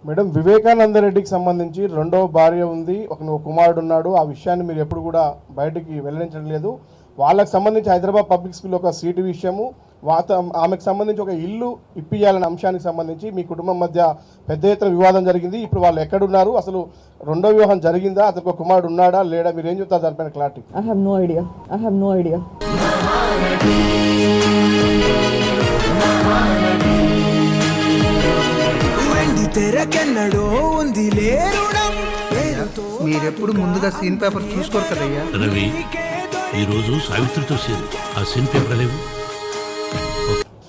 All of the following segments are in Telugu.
మేడం, వివేకానంద రెడ్డికి సంబంధించి రెండవ భార్య ఉంది, ఒక కుమారుడు ఉన్నాడు. ఆ విషయాన్ని మీరు ఎప్పుడు కూడా బయటికి వెల్లడించడం లేదు. వాళ్ళకి సంబంధించి హైదరాబాద్ పబ్లిక్ స్కూల్లో ఒక సీటు విషయము, ఆమెకు సంబంధించి ఒక ఇల్లు ఇప్పియాలనే అంశానికి సంబంధించి మీ కుటుంబం మధ్య పెద్ద ఎత్తున వివాదం జరిగింది. ఇప్పుడు వాళ్ళు ఎక్కడున్నారు, అసలు రెండో వివాహం జరిగిందా, అతనికి ఒక కుమారుడు ఉన్నాడా లేడా, మీరు ఏం చెప్తారు దానిపైన clarity? I have no idea. మీరెప్పుడు ముందుగా సీన్ పేపర్ చూసుకోరు కదయ్యా. రవి, ఈరోజు సావిత్రితో సీన్, ఆ సీన్ పేపర్ లేవు.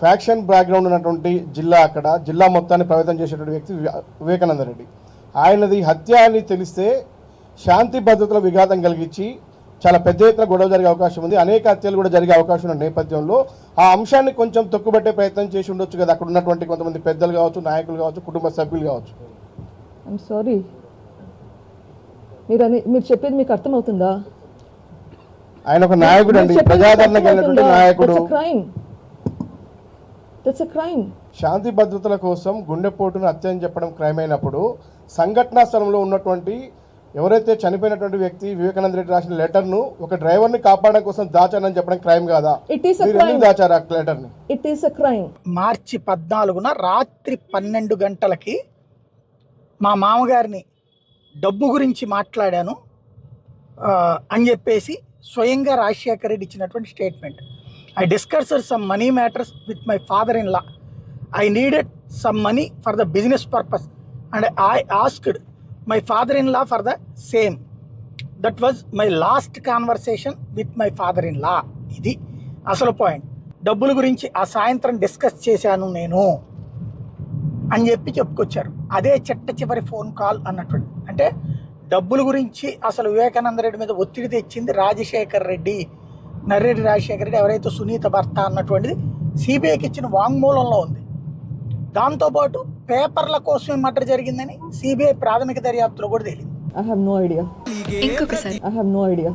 ఫ్యాక్షన్ బ్యాక్గ్రౌండ్ ఉన్నటువంటి జిల్లా, అక్కడ జిల్లా మొత్తాన్ని ప్రభావితం చేసేటువంటి వ్యక్తి వివేకానంద రెడ్డి. ఆయనది హత్య అని తెలిస్తే శాంతి భద్రతల విఘాతం కలిగించి చాలా పెద్ద ఎత్తున గొడవ జరిగే అవకాశం ఉంది. అనేక హత్యలు కూడా జరిగే అవకాశం ఉన్న నేపథ్యంలో ఆ అంశాన్ని కొంచెం తొక్కుబట్టే ప్రయత్నం చేసి ఉండొచ్చు కదా, అక్కడ ఉన్నటువంటి కొంతమంది పెద్దలు కావచ్చు, నాయకులు కావచ్చు, కుటుంబ సభ్యులు కావచ్చు. I'm sorry. మీరు చెప్పేది మీకు అర్థమవుతుందా? ఆయన ఒక నాయకుడు అండి, ప్రజాదరణ కలిగినటువంటి నాయకుడు. That's a crime. శాంతి భద్రతల కోసం గుండెపోటును హత్య అని చెప్పడం క్రైమ్ అయినప్పుడు, సంఘటనా స్థలంలో ఉన్నటువంటి ఎవరైతే చనిపోయినటువంటి వ్యక్తి వివేకానంద రెడ్డి రాసిన లెటర్ను ఒక డ్రైవర్ని కాపాడడం కోసం దాచానని చెప్పడం క్రైమ్ కాదా? దాచారు ఆ లెటర్ని. It is a crime. మార్చి 14న రాత్రి 12 గంటలకి మా మామగారిని డబ్బు గురించి మాట్లాడాను అని చెప్పేసి స్వయంగా రాజశేఖర్ రెడ్డి ఇచ్చినటువంటి statement. I discussed some money matters with my father-in-law. I needed some money for the business purpose and I asked my father-in-law for the same. That was my last conversation with my father-in-law. ఇది అసలు పాయింట్. డబ్బుల గురించి ఆ సాయంత్రం డిస్కస్ చేశాను నేను అని చెప్పుకొచ్చారు. అదే చిట్ట చివరి ఫోన్ కాల్ అన్నటువంటి. అంటే డబ్బుల గురించి అసలు వివేకానంద రెడ్డి మీద ఒత్తిడి తెచ్చింది రాజశేఖర్ రెడ్డి, నర్రెడ్డి రాజశేఖర రెడ్డి, ఎవరైతే సునీత భర్త అన్నటువంటిది సిబిఐకి ఇచ్చిన వాంగ్మూలంలో ఉంది. దాంతోపాటు పేపర్ల కోసమే మర్డర్ జరిగిందని సిబిఐ ప్రాథమిక దర్యాప్తులో కూడా తేలింది. I have no idea. ఇంకొకసారి I have no idea.